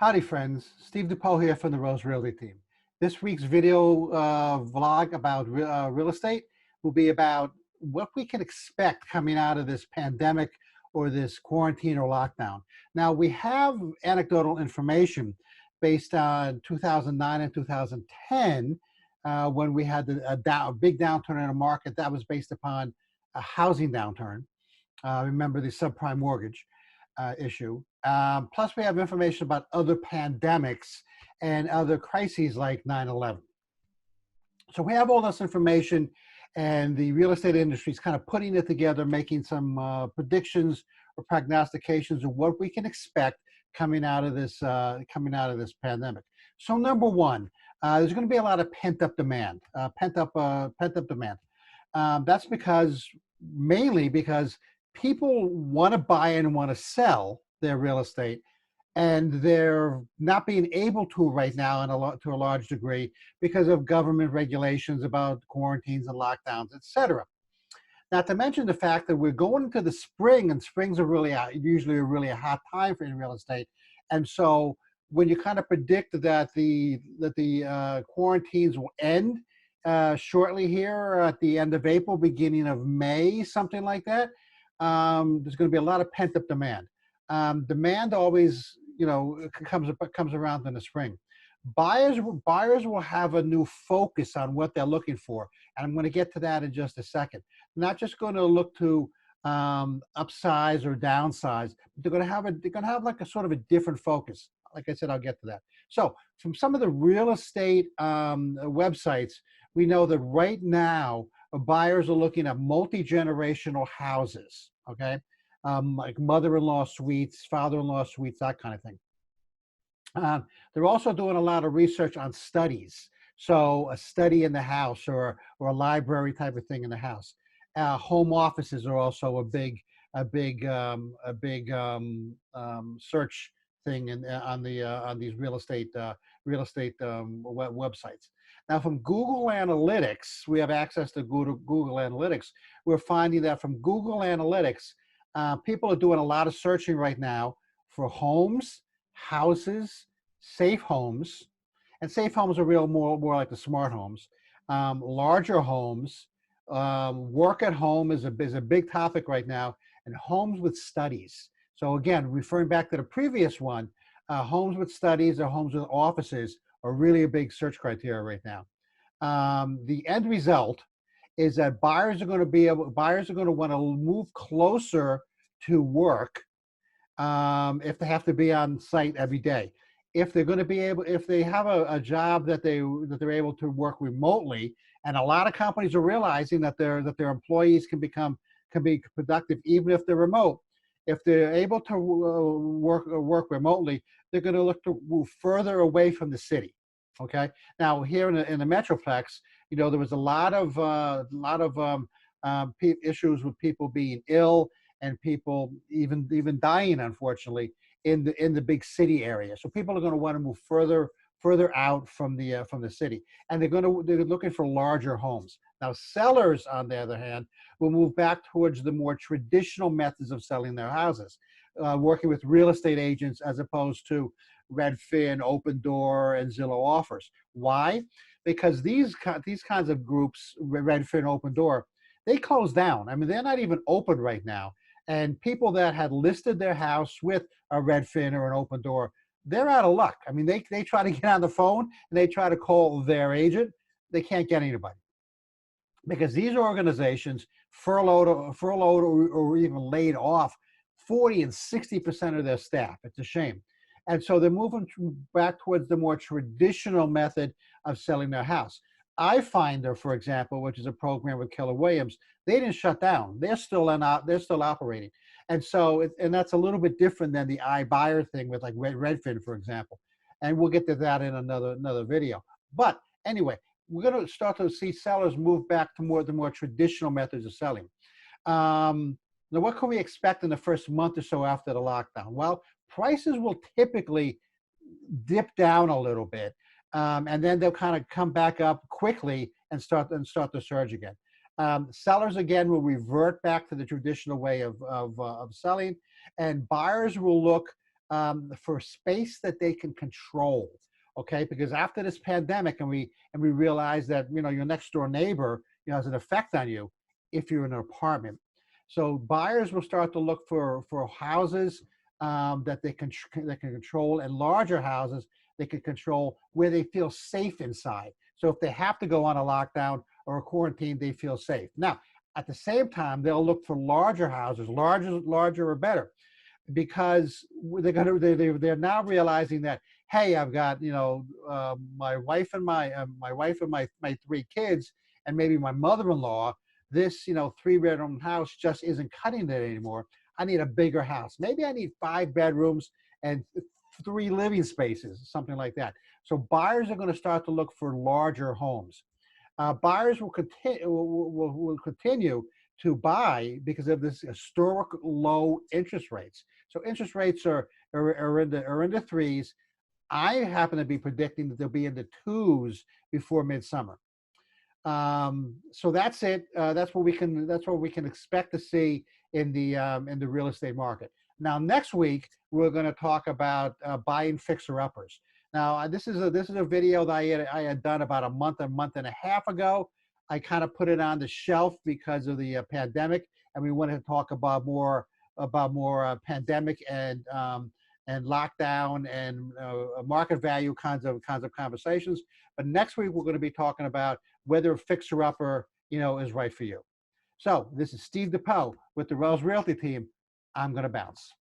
Howdy friends, Steve DePaul here from the Rose Realty team. This week's video vlog about real estate will be about what we can expect coming out of this pandemic or this quarantine or lockdown. Now we have anecdotal information based on 2009 and 2010 when we had a big downturn in the market that was based upon a housing downturn. Remember the subprime mortgage issue. Plus, we have information about other pandemics and other crises like 9/11. So we have all this information, and the real estate industry is kind of putting it together, making some predictions or prognostications of what we can expect coming out of this pandemic. So number one, there's going to be a lot of pent-up demand, pent-up demand. That's mainly because people want to buy and want to sell their real estate, and they're not being able to right now to a large degree because of government regulations about quarantines and lockdowns, etc. Not to mention the fact that we're going into the spring, and springs are usually a hot time for in real estate. And so when you kind of predict that the quarantines will end shortly here at the end of April, beginning of May, something like that, there's going to be a lot of pent-up demand. Demand always, comes around in the spring. Buyers will have a new focus on what they're looking for, and I'm going to get to that in just a second. Not just going to look to upsize or downsize, but they're going to have like a sort of a different focus. Like I said, I'll get to that. So, from some of the real estate websites, we know that right now buyers are looking at multi-generational houses. Okay, like mother-in-law suites, father-in-law suites, that kind of thing. They're also doing a lot of research on studies. So a study in the house or a library type of thing in the house. Home offices are also a big search thing on these real estate websites. Now, from Google Analytics, we have access to Google Analytics. We're finding that from Google Analytics, people are doing a lot of searching right now for homes, houses, safe homes, and safe homes are more like the smart homes, larger homes, work at home is a big topic right now, and homes with studies. So again, referring back to the previous one, homes with studies or homes with offices are really a big search criteria right now. The end result is that buyers are going to want to move closer to work if they have to be on site every day. If they have a job that they're able to work remotely, and a lot of companies are realizing that their employees can be productive even if they're remote. If they're able to work remotely, they're going to look to move further away from the city. Okay. Now here in the Metroplex, there was a lot of issues with people being ill and people even dying, unfortunately, in the big city area. So people are going to want to move further out from the city, and they're looking for larger homes. Now, sellers, on the other hand, will move back towards the more traditional methods of selling their houses, working with real estate agents as opposed to Redfin, Open Door, and Zillow offers. Why? Because these kinds of groups, Redfin, Open Door, they closed down. I mean, they're not even open right now. And people that had listed their house with a Redfin or an Open Door, they're out of luck. I mean, they try to get on the phone and they try to call their agent. They can't get anybody because these organizations furloughed or even laid off 40 and 60% of their staff. It's a shame. And so they're moving back towards the more traditional method of selling their house. iFinder, for example, which is a program with Keller Williams, they didn't shut down. They're still operating. And so, and that's a little bit different than the iBuyer thing with like Redfin, for example. And we'll get to that in another video. But anyway, we're going to start to see sellers move back to the more traditional methods of selling. Now, what can we expect in the first month or so after the lockdown? Well, prices will typically dip down a little bit. And then they'll kind of come back up quickly and start to surge again. Sellers again will revert back to the traditional way of selling, and buyers will look for space that they can control. Okay, because after this pandemic, and we realize that your next door neighbor has an effect on you if you're in an apartment. So buyers will start to look for houses that they can control, and larger houses they can control where they feel safe inside. So if they have to go on a lockdown or a quarantine, they feel safe. Now, at the same time, they'll look for larger houses, larger or better, because they're now realizing that, hey, I've got my wife and my three kids, and maybe my mother-in-law. This 3-bedroom house just isn't cutting it anymore. I need a bigger house. Maybe I need 5 bedrooms and 3 living spaces, something like that. So buyers are going to start to look for larger homes. Buyers will continue to buy because of this historic low interest rates. So interest rates are in the threes. I happen to be predicting that they'll be in the twos before midsummer. So that's it. That's what we can expect to see in the real estate market. Now, next week we're going to talk about buying fixer-uppers. Now, this is a video that I had done about a month and a half ago. I kind of put it on the shelf because of the pandemic, and we wanted to talk about more pandemic and lockdown and market value kinds of conversations. But next week we're going to be talking about whether a fixer-upper is right for you. So this is Steve DePoe with the Wells Realty team. I'm going to bounce.